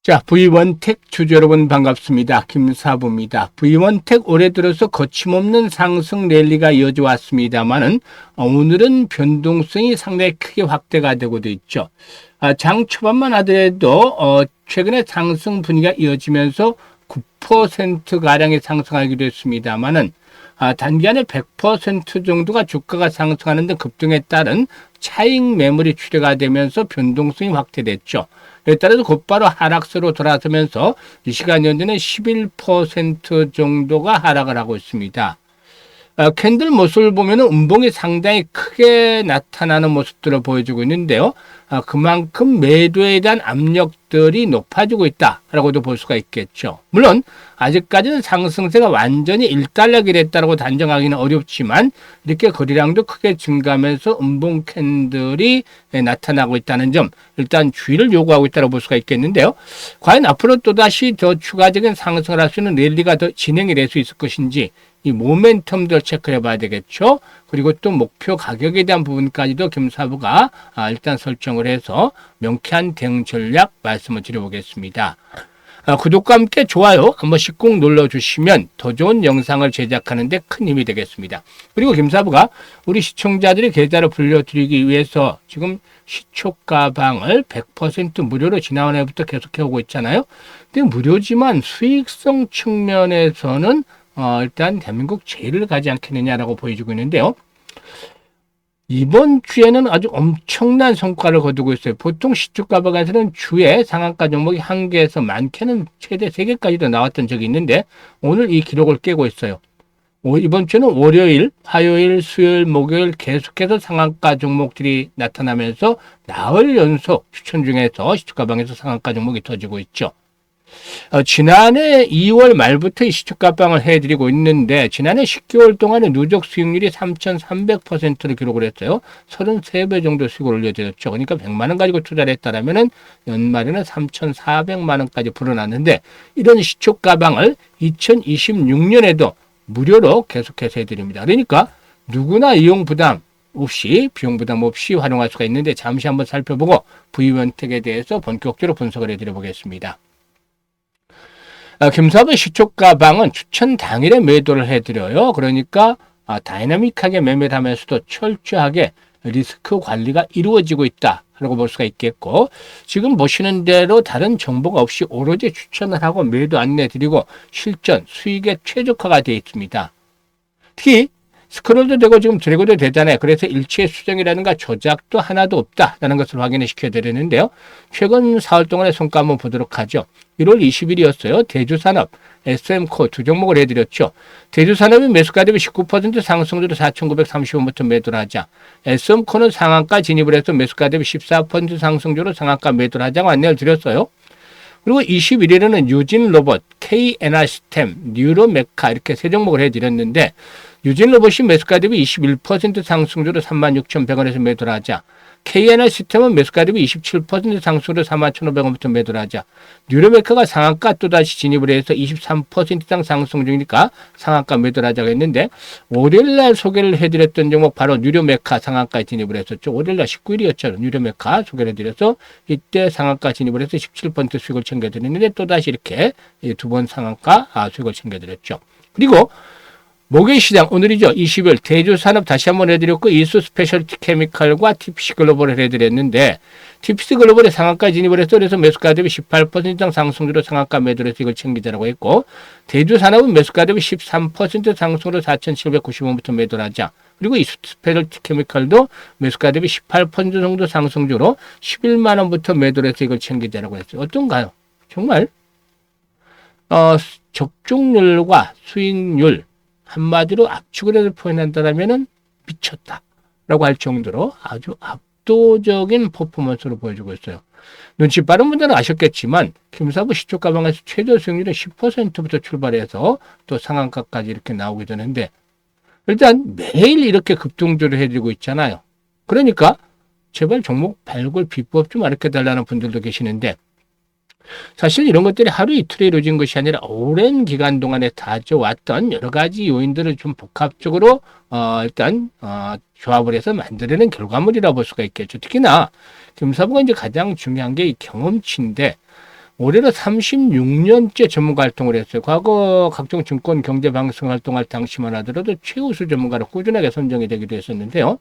자, V1텍 주주 여러분 반갑습니다. 김사부입니다. V1텍 올해 들어서 거침없는 상승 랠리가 이어져 왔습니다만은 오늘은 변동성이 상당히 크게 확대가 되고 있죠. 장 초반만 하더라도 최근에 상승 분위기가 이어지면서 9%가량이 상승하기도 했습니다만은 단기간에 100% 정도가 주가가 상승하는 데 급등에 따른 차익 매물이 출회가 되면서 변동성이 확대됐죠. 이에 따라서 곧바로 하락세로 돌아서면서 이 시간 현재는 11% 정도가 하락을 하고 있습니다. 캔들 모습을 보면 음봉이 상당히 크게 나타나는 모습들을 보여주고 있는데요. 그만큼 매도에 대한 압력들이 높아지고 있다라고도 볼 수가 있겠죠. 물론 아직까지는 상승세가 완전히 일단락이랬다고 단정하기는 어렵지만 이렇게 거래량도 크게 증가하면서 음봉 캔들이 나타나고 있다는 점 일단 주의를 요구하고 있다고 볼 수가 있겠는데요. 과연 앞으로 또다시 더 추가적인 상승을 할 수 있는 랠리가 더 진행이 될 수 있을 것인지 이 모멘텀들 체크해 봐야 되겠죠. 그리고 또 목표 가격에 대한 부분까지도 김사부가 일단 설정을 해서 명쾌한 대응 전략 말씀을 드려보겠습니다. 구독과 함께 좋아요 한 번씩 꼭 눌러주시면 더 좋은 영상을 제작하는 데 큰 힘이 되겠습니다. 그리고 김사부가 우리 시청자들의 계좌를 불려드리기 위해서 지금 시초가방을 100% 무료로 지난 해부터 계속해 오고 있잖아요. 근데 무료지만 수익성 측면에서는 일단 대한민국 제일을 가지 않겠느냐라고 보여주고 있는데요. 이번 주에는 아주 엄청난 성과를 거두고 있어요. 보통 시초가방에서는 주에 상한가 종목이 1개에서 많게는 최대 3개까지도 나왔던 적이 있는데 오늘 이 기록을 깨고 있어요. 이번 주는 월요일, 화요일, 수요일, 목요일 계속해서 상한가 종목들이 나타나면서 나흘 연속 추천 중에서 시초가방에서 상한가 종목이 터지고 있죠. 지난해 2월 말부터 이 시초가방을 해드리고 있는데 지난해 10개월 동안의 누적 수익률이 3,300%를 기록을 했어요. 33배 정도 수익을 올려드렸죠. 그러니까 100만 원 가지고 투자를 했다라면은 연말에는 3,400만 원까지 불어났는데 이런 시초가방을 2026년에도 무료로 계속해서 해드립니다. 그러니까 누구나 이용 부담 없이 비용 부담 없이 활용할 수가 있는데 잠시 한번 살펴보고 V1텍에 대해서 본격적으로 분석을 해드려 보겠습니다. 김사부 시초가방은 추천 당일에 매도를 해드려요. 그러니까 다이나믹하게 매매를 하면서도 철저하게 리스크 관리가 이루어지고 있다라고 볼 수가 있겠고 지금 보시는 대로 다른 정보가 없이 오로지 추천을 하고 매도 안내 드리고 실전 수익에 최적화가 되어 있습니다. 특히 스크롤도 되고 지금 드래그도 되잖아요. 그래서 일체 수정이라든가 조작도 하나도 없다라는 것을 확인을 시켜드리는데요. 최근 4월 동안의 성과 한번 보도록 하죠. 1월 20일이었어요. 대주산업, SM코 두 종목을 해드렸죠. 대주산업이 매수가 대비 19% 상승률로 4,930원부터 매도를 하자. SM코는 상한가 진입을 해서 매수가 대비 14% 상승률로 상한가 매도를 하자고 안내를 드렸어요. 그리고 21일에는 유진로봇, KNR시스템, 뉴로메카 이렇게 세 종목을 해드렸는데 유진로봇이 매수가 대비 21% 상승률로 36,100원에서 매도를 하자. KNR시스템은 매수가 대비 27% 상승률로 41,500원부터 매도를 하자. 뉴로메카가 상한가 또다시 진입을 해서 23% 이상 상승 중이니까 상한가 매도를 하자고 했는데 월요일날 소개를 해드렸던 종목 바로 뉴로메카 상한가에 진입을 했었죠. 월요일날 19일이었죠. 뉴로메카 소개를 해드려서 이때 상한가 진입을 해서 17% 수익을 챙겨드렸는데 또다시 이렇게 두 번 상한가 수익을 챙겨드렸죠. 그리고 목요일 시장 오늘이죠. 20일 대주산업 다시 한번 해드렸고 이수 스페셜티 케미칼과 TPC 글로벌을 해드렸는데 TPC 글로벌의 상한가 진입을 해서 그래서 매수가 대비 18% 이상 상승률로 상한가 매도를 해서 이걸 챙기자라고 했고 대주산업은 매수가 대비 13% 상승으로 4,790원부터 매도를 하자. 그리고 이수 스페셜티 케미칼도 매수가 대비 18% 정도 상승률로 11만 원부터 매도를 해서 이걸 챙기자라고 했어요. 어떤가요? 정말 적중률과 수익률 한마디로 압축을 해서 표현한다면 미쳤다라고 할 정도로 아주 압도적인 퍼포먼스로 보여주고 있어요. 눈치 빠른 분들은 아셨겠지만 김사부 시초가방에서 최저 수익률은 10%부터 출발해서 또 상한가까지 이렇게 나오게 되는데 일단 매일 이렇게 급등주를 해드리고 있잖아요. 그러니까 제발 종목 발굴 비법 좀 가르쳐달라는 분들도 계시는데 사실 이런 것들이 하루 이틀에 이루어진 것이 아니라 오랜 기간 동안에 다져왔던 여러 가지 요인들을 좀 복합적으로 일단 조합을 해서 만들어낸 결과물이라고 볼 수가 있겠죠. 특히나 김사부가 이제 가장 중요한 게 이 경험치인데 올해로 36년째 전문가 활동을 했어요. 과거 각종 증권 경제 방송 활동할 당시만 하더라도 최우수 전문가로 꾸준하게 선정이 되기도 했었는데요.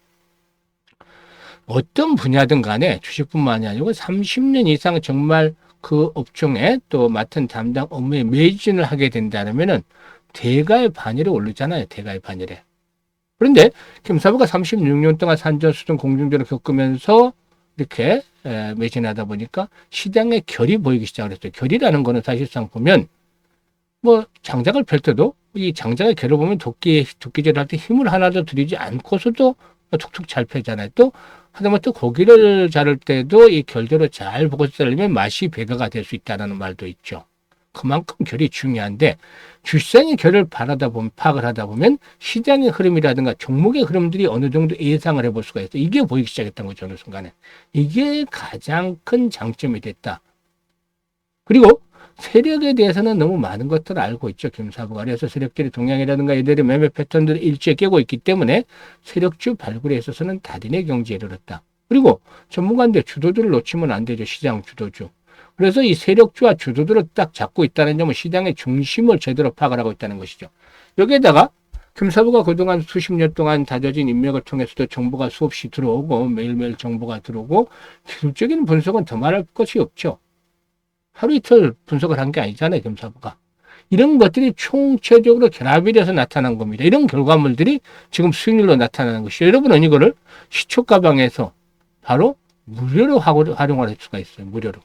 어떤 분야든 간에 주식뿐만이 아니고 30년 이상 정말 그 업종에 또 맡은 담당 업무에 매진을 하게 된다면은 대가의 반열에 오르잖아요. 대가의 반열에. 그런데 김사부가 36년 동안 산전수전 공중전을 겪으면서 이렇게 매진하다 보니까 시장의 결이 보이기 시작을 했어요. 결이라는 거는 사실상 보면 뭐 장작을 펼 때도 이 장작의 결을 보면 도끼질을 할 때 힘을 하나도 들이지 않고서도 툭툭 잘 펴잖아요. 또 하다못해 고기를 자를 때도 이 결대로 잘 보고 자르면 맛이 배가가 될 수 있다는 말도 있죠. 그만큼 결이 중요한데 주시장의 결을 파악을 하다 보면 시장의 흐름이라든가 종목의 흐름들이 어느 정도 예상을 해볼 수가 있어요. 이게 보이기 시작했던 거죠. 어느 순간에. 이게 가장 큰 장점이 됐다. 그리고 세력에 대해서는 너무 많은 것들을 알고 있죠. 김사부가. 그래서 세력들이 동향이라든가 이들의 매매 패턴들을 일찍 깨고 있기 때문에 세력주 발굴에 있어서는 달인의 경지에 이르렀다. 그리고 전문가인데 주도주를 놓치면 안 되죠. 시장 주도주. 그래서 이 세력주와 주도들을 딱 잡고 있다는 점은 시장의 중심을 제대로 파악을 하고 있다는 것이죠. 여기에다가 김사부가 그동안 수십 년 동안 다져진 인맥을 통해서도 정보가 수없이 들어오고 매일매일 정보가 들어오고 기술적인 분석은 더 말할 것이 없죠. 하루 이틀 분석을 한 게 아니잖아요. 김사부가. 이런 것들이 총체적으로 결합이 돼서 나타난 겁니다. 이런 결과물들이 지금 수익률로 나타나는 것이죠. 여러분은 이거를 시초가방에서 바로 무료로 활용할 수가 있어요. 무료로.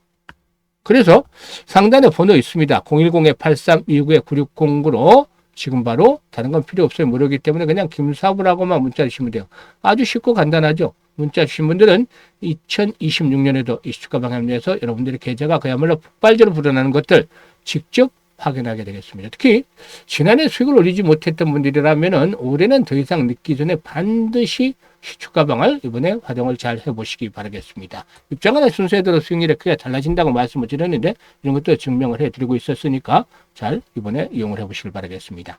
그래서 상단에 번호 있습니다. 010-8329-9609로 지금 바로 다른 건 필요 없어요. 무료이기 때문에 그냥 김사부라고만 문자 주시면 돼요. 아주 쉽고 간단하죠. 문자 주신 분들은 2026년에도 이 시초가방 협력에서 여러분들의 계좌가 그야말로 폭발적으로 불어나는 것들 직접 확인하게 되겠습니다. 특히 지난해 수익을 올리지 못했던 분들이라면 올해는 더 이상 늦기 전에 반드시 시초가방을 이번에 활용을 잘 해보시기 바라겠습니다. 입장하는 순서에 따라 수익률이 크게 달라진다고 말씀을 드렸는데 이런 것도 증명을 해드리고 있었으니까 잘 이번에 이용을 해보시길 바라겠습니다.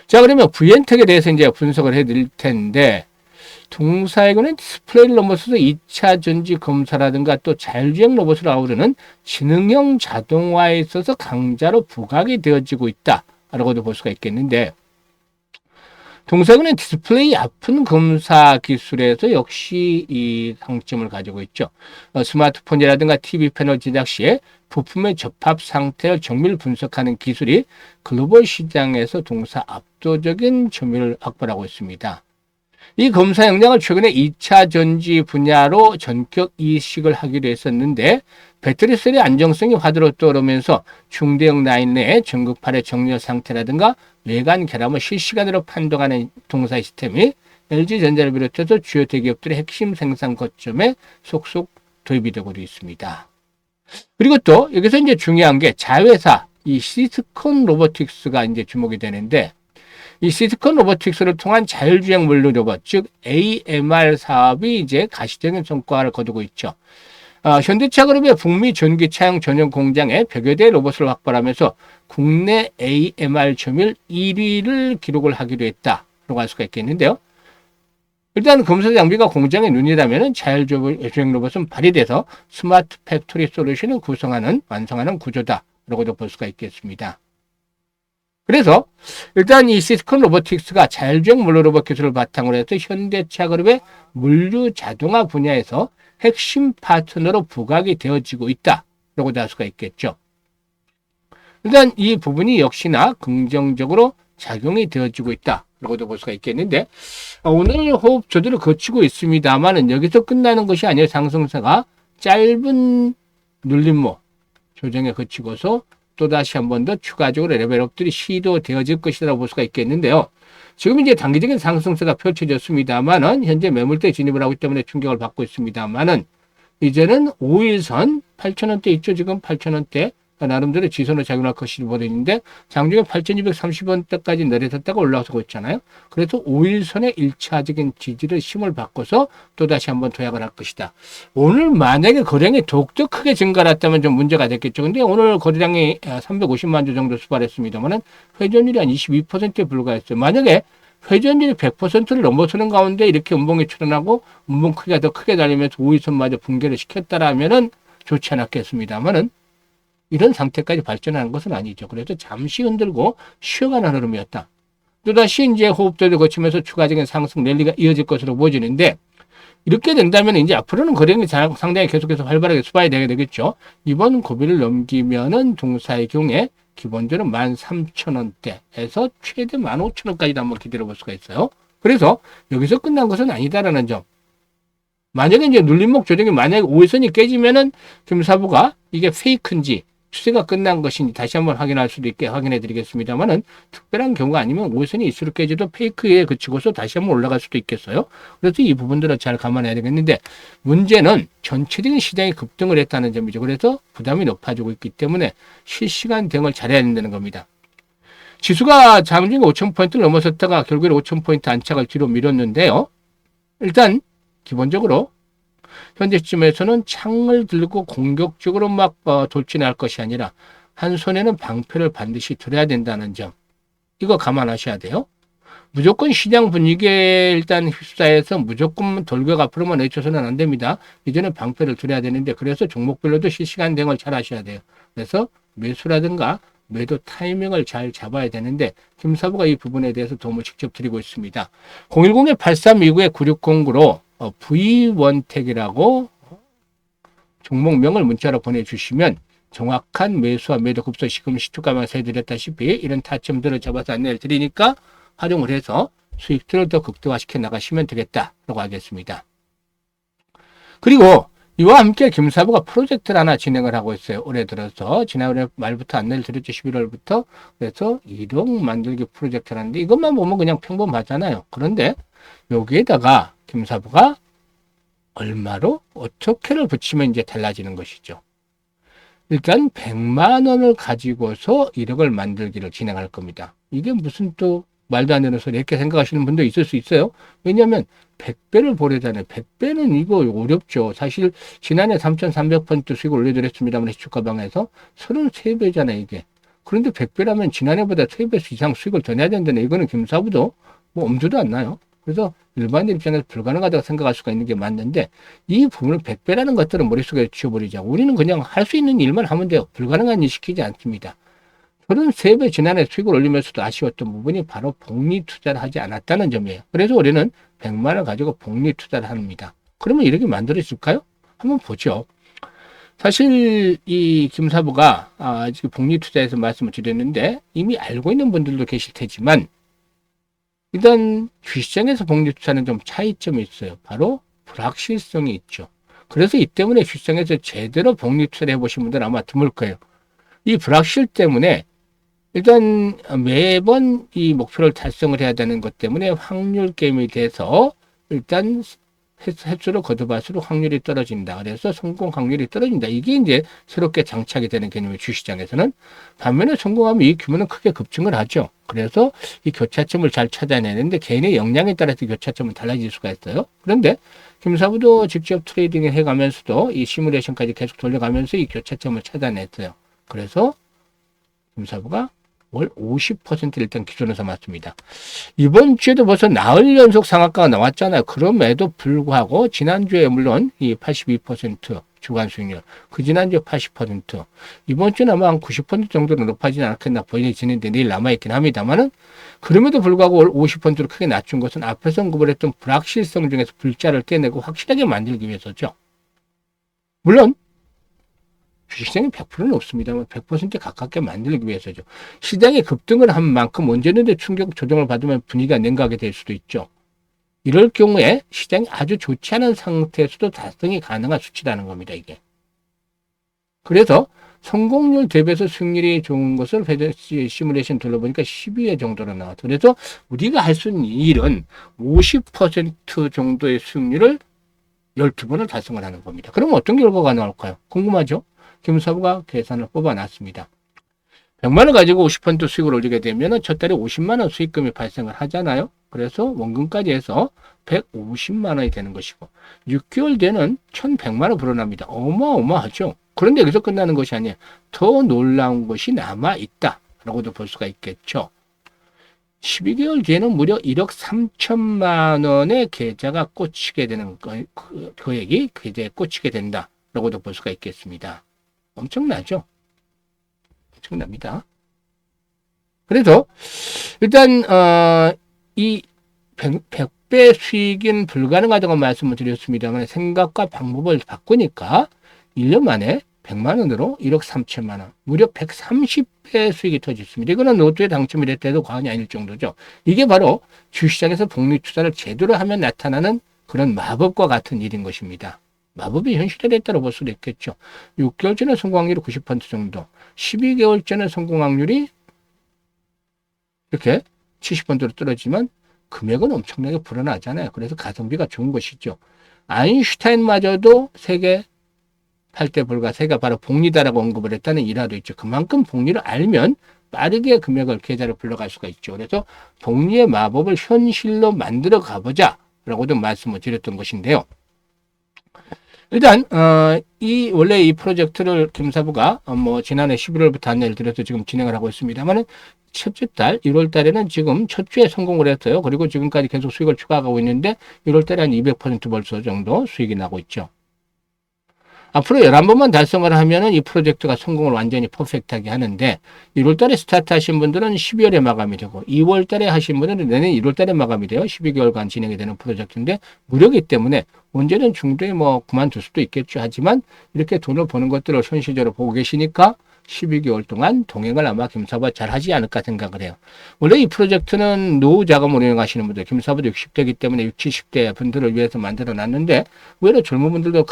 자, 그러면 VN텍에 대해서 이제 분석을 해드릴 텐데 동사에서는 디스플레이를 넘어서서 2차 전지 검사라든가 또 자율주행 로봇으로 아우르는 지능형 자동화에 있어서 강자로 부각이 되어지고 있다라고도 볼 수가 있겠는데 동사에서는 디스플레이 아픈 검사 기술에서 역시 이 장점을 가지고 있죠. 스마트폰이라든가 TV 패널 제작 시에 부품의 접합 상태를 정밀 분석하는 기술이 글로벌 시장에서 동사 압도적인 점유율을 확보하고 있습니다. 이 검사 역량을 최근에 2차 전지 분야로 전격 이식을 하기로 했었는데 배터리셀의 안정성이 화두로 떠오르면서 중대형 라인 내의 전극판의 정렬 상태라든가 외관 결함을 실시간으로 판독하는 동사 시스템이 LG전자를 비롯해서 주요 대기업들의 핵심 생산 거점에 속속 도입이 되고 있습니다. 그리고 또 여기서 이제 중요한 게 자회사 이 시스콘 로보틱스가 이제 주목이 되는데 이 시스콘 로보틱스를 통한 자율주행 물류 로봇, 즉 AMR 사업이 이제 가시적인 성과를 거두고 있죠. 현대차그룹의 북미 전기차용 전용 공장에 100여 대의 로봇을 확보하면서 국내 AMR 점유율 1위를 기록을 하기로 했다라고 할 수가 있겠는데요. 일단 검사 장비가 공장의 눈이라면 자율주행 로봇은 발휘돼서 스마트 팩토리 솔루션을 완성하는 구조다라고도 볼 수가 있겠습니다. 그래서 일단 이 시스콘 로보틱스가 자율주행 물류 로봇 기술을 바탕으로 해서 현대차그룹의 물류 자동화 분야에서 핵심 파트너로 부각이 되어지고 있다라고도 할 수가 있겠죠. 일단 이 부분이 역시나 긍정적으로 작용이 되어지고 있다라고도 볼 수가 있겠는데 오늘 호흡 조절을 거치고 있습니다만은 여기서 끝나는 것이 아니에요. 상승세가 짧은 눌림목 조정에 거치고서 또다시 한 번 더 추가적으로 레벨업들이 시도되어질 것이라고 볼 수가 있겠는데요. 지금 이제 단기적인 상승세가 펼쳐졌습니다만은 현재 매물대 진입을 하기 때문에 충격을 받고 있습니다만은 이제는 5일선 8,000원대 있죠. 지금 8,000원대 나름대로 지선을 작용할 것이 보이는데 장중에 8,230원대까지 내려섰다가 올라서고 있잖아요. 그래서 5일선의 1차적인 지지를 힘을 바꿔서 또다시 한번 도약을 할 것이다. 오늘 만약에 거래량이 더욱더 크게 증가했다면 좀 문제가 됐겠죠. 근데 오늘 거래량이 350만 주 정도 수발했습니다만은 회전율이 한 22%에 불과했어요. 만약에 회전율이 100%를 넘어서는 가운데 이렇게 음봉이 출현하고 음봉 크기가 더 크게 달리면서 5일선마저 붕괴를 시켰다라면은 좋지 않았겠습니다만은 이런 상태까지 발전하는 것은 아니죠. 그래서 잠시 흔들고 쉬어가는 흐름이었다. 또다시 이제 호흡도를 거치면서 추가적인 상승 랠리가 이어질 것으로 보여지는데, 이렇게 된다면 이제 앞으로는 거래량이 상당히 계속해서 활발하게 수반이 되게 되겠죠. 이번 고비를 넘기면은 동사의 경우에 기본적으로 13,000원대에서 최대 15,000원까지도 한번 기다려 볼 수가 있어요. 그래서 여기서 끝난 것은 아니다라는 점. 만약에 이제 눌림목 조정이 만약에 5일선이 깨지면은 금사부가 이게 페이크인지 추세가 끝난 것인지 다시 한번 확인할 수도 있게 확인해 드리겠습니다만은, 특별한 경우가 아니면 5일선이 이수로 깨져도 페이크에 그치고서 다시 한번 올라갈 수도 있겠어요. 그래서 이 부분들은 잘 감안해야 되겠는데, 문제는 전체적인 시장이 급등을 했다는 점이죠. 그래서 부담이 높아지고 있기 때문에 실시간 대응을 잘해야 된다는 겁니다. 지수가 장중에 5,000포인트를 넘어섰다가 결국에 5,000포인트 안착을 뒤로 밀었는데요. 일단 기본적으로 현재 시점에서는 창을 들고 공격적으로 막 돌진할 것이 아니라 한 손에는 방패를 반드시 들어야 된다는 점, 이거 감안하셔야 돼요. 무조건 시장 분위기에 일단 휩싸여서 무조건 돌격 앞으로만 내쳐서는 안 됩니다. 이전에 방패를 들어야 되는데, 그래서 종목별로도 실시간 대응을 잘 하셔야 돼요. 그래서 매수라든가 매도 타이밍을 잘 잡아야 되는데, 김사부가 이 부분에 대해서 도움을 직접 드리고 있습니다. 010-8329-9609로 V1택이라고 종목명을 문자로 보내주시면 정확한 매수와 매도 급소 시금 시초가면서 해드렸다시피 이런 타점들을 잡아서 안내를 드리니까 활용을 해서 수익들을 더 극대화시켜 나가시면 되겠다라고 하겠습니다. 그리고 이와 함께 김사부가 프로젝트를 하나 진행을 하고 있어요. 올해 들어서 지난해 말부터 안내를 드렸죠. 11월부터. 그래서 1억 만들기 프로젝트를 하는데, 이것만 보면 그냥 평범하잖아요. 그런데 여기에다가 김사부가 얼마로 어떻게를 붙이면 이제 달라지는 것이죠. 일단 100만 원을 가지고서 1억을 만들기를 진행할 겁니다. 이게 무슨 또 말도 안 되는 소리 이렇게 생각하시는 분도 있을 수 있어요. 왜냐하면 100배를 보려잖아요. 100배는 이거 어렵죠. 사실 지난해 3,300% 수익을 올려드렸습니다만 시초가방에서 33배잖아요 이게. 그런데 100배라면 지난해보다 3배 이상 수익을 더 내야 된다네. 이거는 김사부도 뭐 엄두도 안 나요. 그래서 일반인 입장에서 불가능하다고 생각할 수가 있는 게 맞는데, 이 부분을 100배라는 것들은 머릿속에 지워버리자. 우리는 그냥 할 수 있는 일만 하면 돼요. 불가능한 일 시키지 않습니다. 33배 지난해 수익을 올리면서도 아쉬웠던 부분이 바로 복리 투자를 하지 않았다는 점이에요. 그래서 우리는 100만 원 가지고 복리 투자를 합니다. 그러면 이렇게 만들어질까요? 한번 보죠. 사실 이 김사부가 지금 복리 투자에서 말씀을 드렸는데, 이미 알고 있는 분들도 계실 테지만, 일단 주시장에서 복리 투자는 좀 차이점이 있어요. 바로 불확실성이 있죠. 그래서 이 때문에 주시장에서 제대로 복리 투자를 해보신 분들은 아마 드물 거예요. 이 불확실 때문에 일단 매번 이 목표를 달성을 해야 되는 것 때문에 확률 게임이 돼서 일단 횟수로 거듭할수록 확률이 떨어진다. 그래서 성공 확률이 떨어진다. 이게 이제 새롭게 장착이 되는 개념의 주시장에서는. 반면에 성공하면 이 규모는 크게 급증을 하죠. 그래서 이 교차점을 잘 찾아내는데 개인의 역량에 따라서 교차점은 달라질 수가 있어요. 그런데 김사부도 직접 트레이딩을 해가면서도 이 시뮬레이션까지 계속 돌려가면서 이 교차점을 찾아냈어요. 그래서 김사부가 월 50%를 일단 기준으로 삼았습니다. 이번 주에도 벌써 나흘 연속 상한가가 나왔잖아요. 그럼에도 불구하고 지난주에 물론 이 82% 주간 수익률, 그 지난주에 80%, 이번 주는 아마 한 90% 정도로 높아지지 않겠나 보여지는데 내일 남아있긴 합니다만은, 그럼에도 불구하고 월 50%로 크게 낮춘 것은 앞에서 언급을 했던 불확실성 중에서 불자를 떼내고 확실하게 만들기 위해서죠. 물론 주식시장이 100%는 없습니다만 100% 가깝게 만들기 위해서죠. 시장이 급등을 한 만큼 언제든지 충격 조정을 받으면 분위기가 냉각이 될 수도 있죠. 이럴 경우에 시장이 아주 좋지 않은 상태에서도 달성이 가능한 수치라는 겁니다, 이게. 그래서 성공률 대비해서 수익률이 좋은 것을 시뮬레이션 둘러보니까 12회 정도로 나왔죠. 그래서 우리가 할 수 있는 일은 50% 정도의 수익률을 12번을 달성을 하는 겁니다. 그럼 어떤 결과가 나올까요? 궁금하죠? 김사부가 계산을 뽑아놨습니다. 100만 원 가지고 50% 수익을 올리게 되면 첫 달에 50만 원 수익금이 발생을 하잖아요. 그래서 원금까지 해서 150만 원이 되는 것이고, 6개월 뒤에는 1100만 원 불어납니다. 어마어마하죠. 그런데 여기서 끝나는 것이 아니에요. 더 놀라운 것이 남아있다 라고도 볼 수가 있겠죠. 12개월 뒤에는 무려 1억 3천만 원의 계좌가 꽂히게 되는 계획이 계좌에 꽂히게 된다 라고도 볼 수가 있겠습니다. 엄청나죠? 엄청납니다. 그래서 일단 이 100배 수익은 불가능하다고 말씀을 드렸습니다만 생각과 방법을 바꾸니까 1년 만에 100만 원으로 1억 3천만 원, 무려 130배 수익이 터졌습니다. 이거는 로또에 당첨이 됐다도 과언이 아닐 정도죠. 이게 바로 주시장에서 복리 투자를 제대로 하면 나타나는 그런 마법과 같은 일인 것입니다. 마법이 현실이 됐다고 볼 수도 있겠죠. 6개월 전에 성공 확률이 90% 정도, 12개월 전에 성공 확률이 이렇게 70%로 떨어지면 금액은 엄청나게 불어나잖아요. 그래서 가성비가 좋은 것이죠. 아인슈타인마저도 세계 8대 불가, 세가 바로 복리다라고 언급을 했다는 일화도 있죠. 그만큼 복리를 알면 빠르게 금액을 계좌로 불러갈 수가 있죠. 그래서 복리의 마법을 현실로 만들어 가보자 라고도 말씀을 드렸던 것인데요. 일단 원래 이 프로젝트를 김사부가 지난해 11월부터 안내를 드려서 지금 진행을 하고 있습니다만은 첫째 달 1월 달에는 지금 첫 주에 성공을 했어요. 그리고 지금까지 계속 수익을 추가하고 있는데 1월 달에 한 200% 벌써 정도 수익이 나고 있죠. 앞으로 11번만 달성을 하면은 이 프로젝트가 성공을 완전히 퍼펙트하게 하는데 1월 달에 스타트 하신 분들은 12월에 마감이 되고 2월 달에 하신 분들은 내년 1월 달에 마감이 돼요. 12개월간 진행이 되는 프로젝트인데 무료이기 때문에 언제는 중도에 그만둘 수도 있겠죠. 하지만 이렇게 돈을 버는 것들을 현실적으로 보고 계시니까 12개월 동안 동행을 아마 김사부가 잘 하지 않을까 생각을 해요. 원래 이 프로젝트는 노후 자금을 운영하시는 분들, 김사부도 60대이기 때문에 60, 70대 분들을 위해서 만들어 놨는데, 의외로 젊은 분들도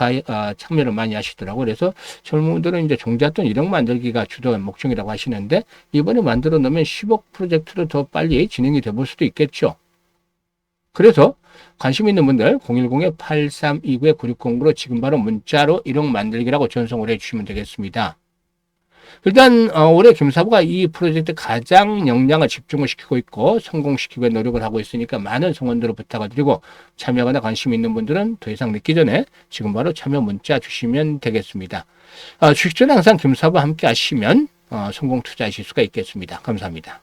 참여를 많이 하시더라고요. 그래서 젊은 분들은 이제 종잣돈 1억 만들기가 주도 목적이라고 하시는데, 이번에 만들어 놓으면 10억 프로젝트로 더 빨리 진행이 돼 볼 수도 있겠죠. 그래서 관심 있는 분들 010-8329-9609로 지금 바로 문자로 1억 만들기라고 전송을 해주시면 되겠습니다. 일단 올해 김사부가 이 프로젝트 가장 역량을 집중을 시키고 있고 성공시키고 노력을 하고 있으니까 많은 성원들을 부탁을 드리고 참여하거나 관심 있는 분들은 더 이상 늦기 전에 지금 바로 참여 문자 주시면 되겠습니다. 주식 전에 항상 김사부와 함께 하시면 성공 투자하실 수가 있겠습니다. 감사합니다.